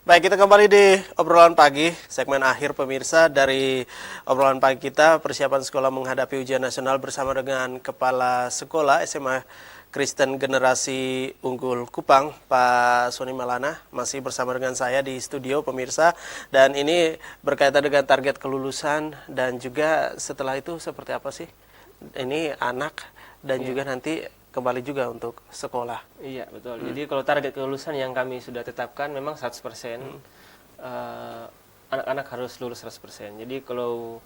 Baik, kita kembali di obrolan pagi, segmen akhir pemirsa dari obrolan pagi kita, persiapan sekolah menghadapi ujian nasional bersama dengan Kepala Sekolah SMA Kristen Generasi Unggul Kupang, Pak Sony Malana, masih bersama dengan saya di studio pemirsa, dan ini berkaitan dengan target kelulusan dan juga setelah itu seperti apa sih? Ini anak dan juga nanti kembali juga untuk sekolah. Iya, betul. Jadi kalau target kelulusan yang kami sudah tetapkan memang 100%, anak-anak harus lulus 100%. Jadi kalau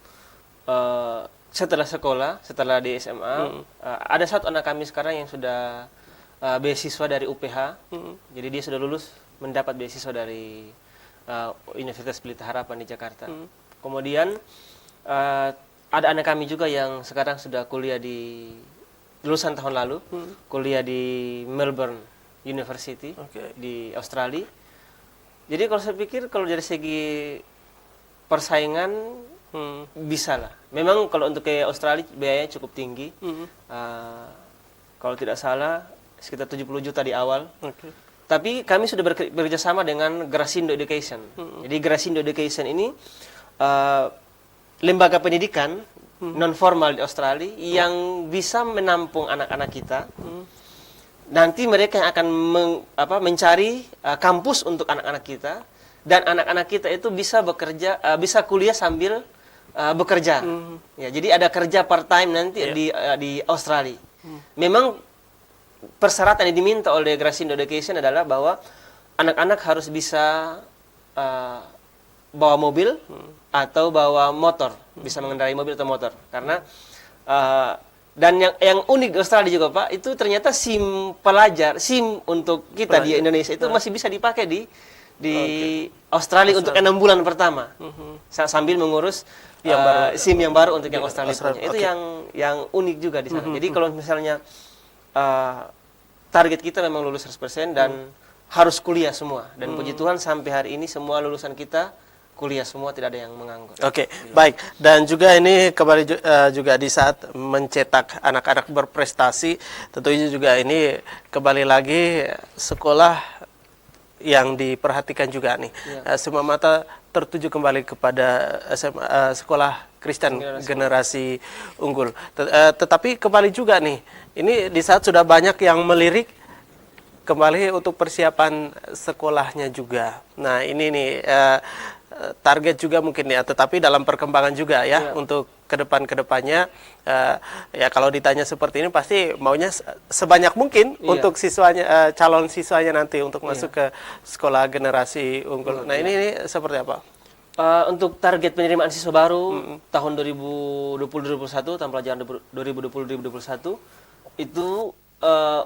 setelah sekolah, setelah di SMA, ada satu anak kami sekarang yang sudah beasiswa dari UPH. Jadi dia sudah lulus mendapat beasiswa dari Universitas Pelita Harapan di Jakarta. Kemudian ada anak kami juga yang sekarang sudah kuliah di lulusan tahun lalu, kuliah di Melbourne University di Australia. Jadi kalau saya pikir kalau dari segi persaingan bisa lah. Memang kalau untuk ke Australia biayanya cukup tinggi. Kalau tidak salah sekitar 70 juta di awal. Tapi kami sudah bekerja sama dengan Grasindo Education. Jadi Grasindo Education ini lembaga pendidikan non formal di Australia yang bisa menampung anak-anak kita. Nanti mereka yang akan mencari kampus untuk anak-anak kita, dan anak-anak kita itu bisa bekerja, bisa kuliah sambil bekerja. Ya, jadi ada kerja part time nanti di Australia. Memang persyaratan yang diminta oleh Grasindo Education adalah bahwa anak-anak harus bisa bawa mobil atau bawa motor, bisa mengendarai mobil atau motor. Karena dan yang unik di Australia juga Pak, itu ternyata SIM pelajar, SIM untuk kita di Indonesia itu masih bisa dipakai di Australia untuk 6 bulan pertama, sambil mengurus SIM yang baru untuk yang Australia punya. Itu yang unik juga di sana. Jadi kalau misalnya target kita memang lulus 100% dan harus kuliah semua. Dan puji Tuhan sampai hari ini semua lulusan kita kuliah semua, tidak ada yang menganggur. Oke, baik. Dan juga ini kembali juga di saat mencetak anak-anak berprestasi, tentunya juga ini kembali lagi sekolah yang diperhatikan juga nih. Semua mata tertuju kembali kepada sekolah Kristen Generasi Unggul. Tetapi kembali juga nih, ini di saat sudah banyak yang melirik kembali untuk persiapan sekolahnya juga. Nah ini nih target juga mungkin ya, tetapi dalam perkembangan juga ya untuk kedepannya ya kalau ditanya seperti ini pasti maunya sebanyak mungkin untuk siswanya, calon siswanya nanti untuk masuk ke sekolah generasi unggul. Nah ini seperti apa? Untuk target penerimaan siswa baru tahun 2020-2021, tahun pelajaran 2020-2021 itu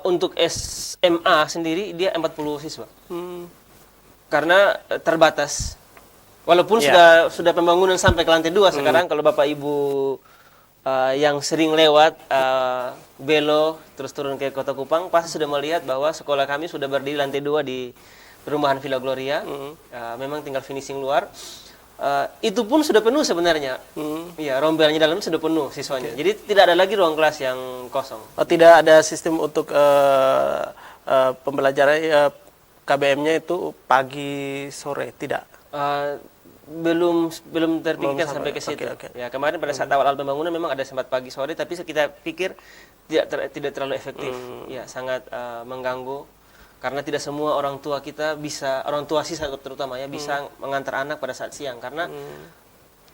untuk SMA sendiri dia 40 siswa. Karena terbatas. Walaupun sudah pembangunan sampai ke lantai 2 sekarang, kalau Bapak Ibu yang sering lewat belok terus turun ke Kota Kupang pasti sudah melihat bahwa sekolah kami sudah berdiri lantai 2 di perumahan Villa Gloria. Memang tinggal finishing luar. Itu pun sudah penuh sebenarnya. Ya, rombelnya dalam sudah penuh siswanya. Jadi tidak ada lagi ruang kelas yang kosong. Oh, tidak ada sistem untuk pembelajaran KBM-nya itu pagi sore, tidak? Belum terpikirkan sampai ke situ. Ya, kemarin pada saat awal pembangunan memang ada sempat pagi sore, tapi kita pikir tidak terlalu efektif. Ya, sangat mengganggu karena tidak semua orang tua kita bisa, orang tua siswa terutama ya, bisa mengantar anak pada saat siang karena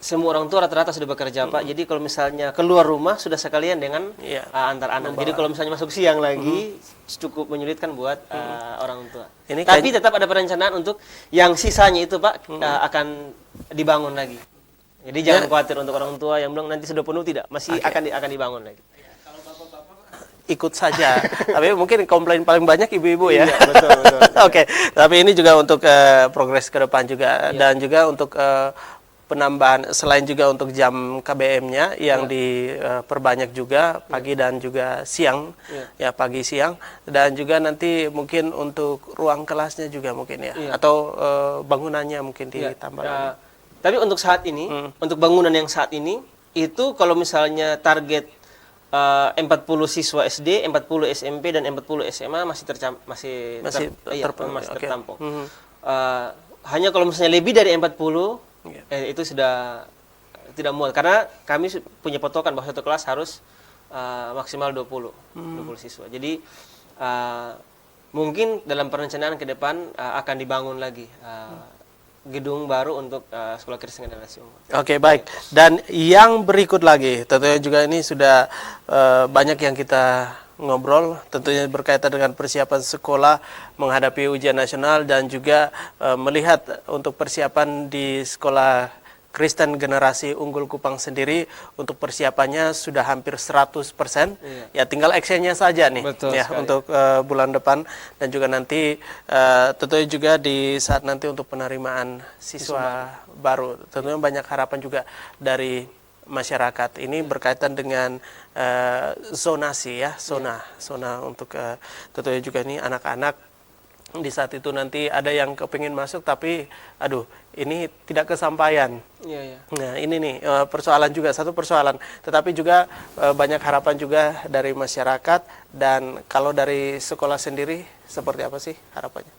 semua orang tua rata-rata sudah bekerja Pak. Jadi kalau misalnya keluar rumah sudah sekalian dengan antar anak. Jadi kalau misalnya masuk siang lagi cukup menyulitkan buat orang tua. Tapi tetap ada perencanaan untuk yang sisanya itu Pak akan dibangun lagi. Jadi jangan khawatir untuk orang tua yang bilang nanti sudah penuh, tidak, masih akan dibangun lagi. Ikut saja. Tapi mungkin komplain paling banyak ibu-ibu ya. Iya, betul. Oke. Tapi ini juga untuk progres ke depan juga dan juga untuk penambahan selain juga untuk jam KBM-nya yang diperbanyak juga pagi dan juga siang, ya pagi siang, dan juga nanti mungkin untuk ruang kelasnya juga mungkin ya, atau bangunannya mungkin ditambah. Tapi untuk saat ini, untuk bangunan yang saat ini itu kalau misalnya target 40 siswa SD, 40 SMP dan 40 SMA masih tertampung. hanya kalau misalnya lebih dari 40 Iya. itu sudah tidak muat, karena kami punya patokan bahwa satu kelas harus maksimal 20 siswa. Jadi mungkin dalam perencanaan ke depan akan dibangun lagi gedung baru untuk Sekolah Kristen Generasi Unggul. Oke, baik. Dan yang berikut lagi, tentunya juga ini sudah banyak yang kita ngobrol, tentunya berkaitan dengan persiapan sekolah menghadapi ujian nasional dan juga melihat untuk persiapan di Sekolah Kristen Generasi Unggul Kupang sendiri untuk persiapannya sudah hampir 100%. Iya. Ya tinggal actionnya saja nih. Betul ya sekali. untuk bulan depan dan juga nanti tentunya juga di saat nanti untuk penerimaan siswa baru. Tentunya banyak harapan juga dari masyarakat. Ini berkaitan dengan zonasi ya, zona untuk tentunya juga ini anak-anak di saat itu nanti ada yang kepingin masuk tapi aduh ini tidak kesampaian. Iya, iya. Nah ini nih persoalan juga, satu persoalan, tetapi juga banyak harapan juga dari masyarakat. Dan kalau dari sekolah sendiri seperti apa sih harapannya?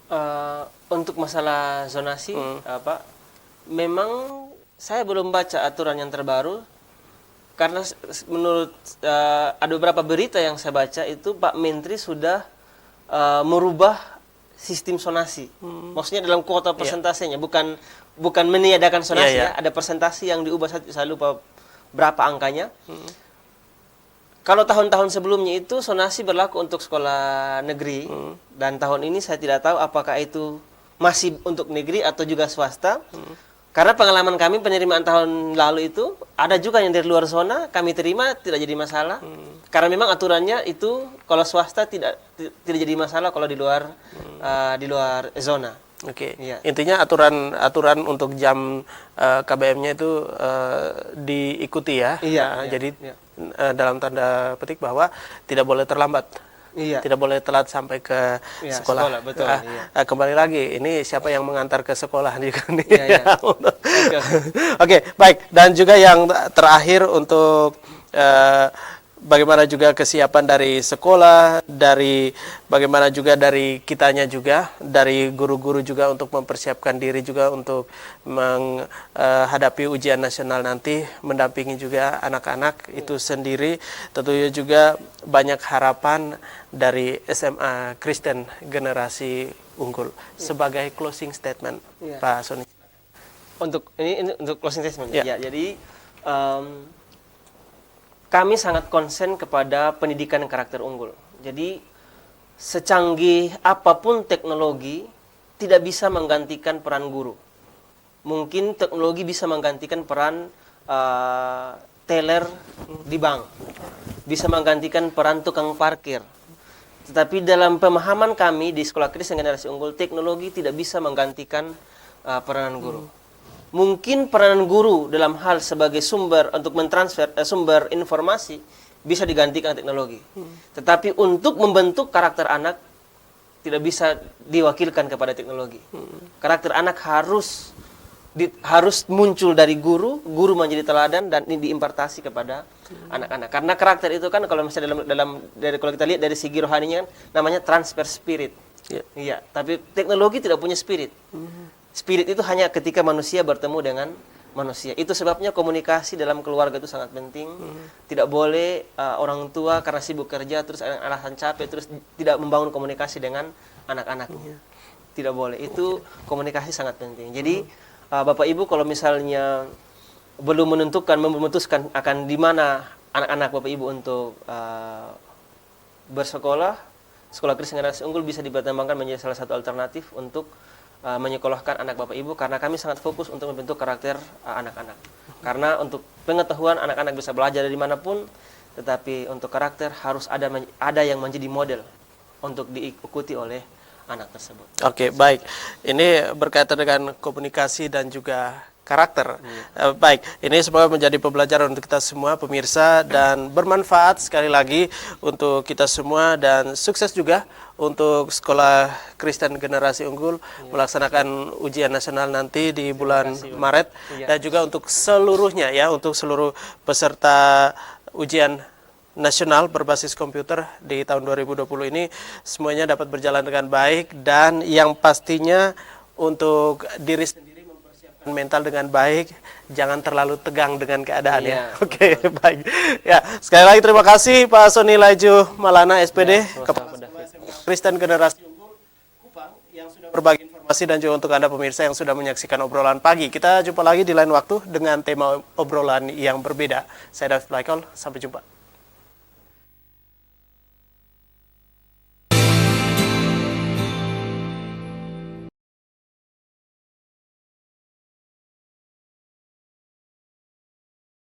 Untuk masalah zonasi, memang saya belum baca aturan yang terbaru, karena menurut ada beberapa berita yang saya baca itu Pak Menteri sudah merubah sistem zonasi. Maksudnya dalam kuota persentasenya, bukan meniadakan zonasi ya, ada persentase yang diubah, saya lupa berapa angkanya. Kalau tahun-tahun sebelumnya itu zonasi berlaku untuk sekolah negeri, dan tahun ini saya tidak tahu apakah itu masih untuk negeri atau juga swasta. Karena pengalaman kami penerimaan tahun lalu itu ada juga yang dari luar zona kami terima, tidak jadi masalah. Karena memang aturannya itu kalau swasta tidak jadi masalah kalau di luar zona. Oke. Iya. Intinya aturan untuk jam KBM-nya itu diikuti ya. Iya, Jadi iya. Dalam tanda petik bahwa tidak boleh terlambat. Iya. Tidak boleh telat sampai ke Iya, sekolah. sekolah, betul, iya. Kembali lagi, ini siapa yang mengantar ke sekolah juga nih. Iya, iya. Oke, baik. Dan juga yang terakhir untuk bagaimana juga kesiapan dari sekolah, dari bagaimana juga dari kitanya juga, dari guru-guru juga untuk mempersiapkan diri juga untuk menghadapi ujian nasional nanti, mendampingi juga anak-anak itu sendiri. Tentunya juga banyak harapan dari SMA Kristen Generasi Unggul. Sebagai closing statement, Iya. Pak Sony. Untuk ini untuk closing statement. Ya. Ya, jadi kami sangat konsen kepada pendidikan karakter unggul. Jadi secanggih apapun teknologi tidak bisa menggantikan peran guru. Mungkin teknologi bisa menggantikan peran teller di bank, bisa menggantikan peran tukang parkir. Tetapi dalam pemahaman kami di Sekolah Kristen Generasi Unggul, teknologi tidak bisa menggantikan peranan guru. Mungkin peranan guru dalam hal sebagai sumber untuk mentransfer sumber informasi bisa digantikan teknologi. Tetapi untuk membentuk karakter anak tidak bisa diwakilkan kepada teknologi. Karakter anak harus muncul dari guru menjadi teladan, dan ini diimpartasi kepada anak-anak. Karena karakter itu kan kalau misalnya kalau kita lihat dari segi rohaninya kan namanya transfer spirit. Iya, tapi teknologi tidak punya spirit. Spirit itu hanya ketika manusia bertemu dengan manusia. Itu sebabnya komunikasi dalam keluarga itu sangat penting. Tidak boleh orang tua karena sibuk kerja terus alasan capek terus tidak membangun komunikasi dengan anak-anaknya. Tidak boleh. Itu komunikasi sangat penting. Jadi Bapak Ibu kalau misalnya belum memutuskan akan di mana anak-anak Bapak Ibu untuk bersekolah, Sekolah Kristen Generasi Unggul bisa dipertimbangkan menjadi salah satu alternatif untuk menyekolahkan anak Bapak Ibu, karena kami sangat fokus untuk membentuk karakter anak-anak. Karena untuk pengetahuan anak-anak bisa belajar dari manapun, tetapi untuk karakter harus ada yang menjadi model untuk diikuti oleh anak tersebut. Oke, baik. Ini berkaitan dengan komunikasi dan juga karakter. Baik, ini semoga menjadi pembelajaran untuk kita semua pemirsa dan bermanfaat sekali lagi untuk kita semua, dan sukses juga untuk Sekolah Kristen Generasi Unggul melaksanakan ujian nasional nanti di bulan Maret, dan juga untuk seluruhnya ya, untuk seluruh peserta ujian nasional berbasis komputer di tahun 2020 ini semuanya dapat berjalan dengan baik, dan yang pastinya untuk diri sendiri mempersiapkan mental dengan baik, jangan terlalu tegang dengan keadaan Iya, ya. Oke, baik. Ya, sekali lagi terima kasih Pak Sony Laju Malana SPD, Kepala Sekolah SMA Kristen Generasi Unggul Kupang yang sudah berbagi informasi, dan juga untuk Anda pemirsa yang sudah menyaksikan obrolan pagi. Kita jumpa lagi di lain waktu dengan tema obrolan yang berbeda. Saya David Michael, sampai jumpa.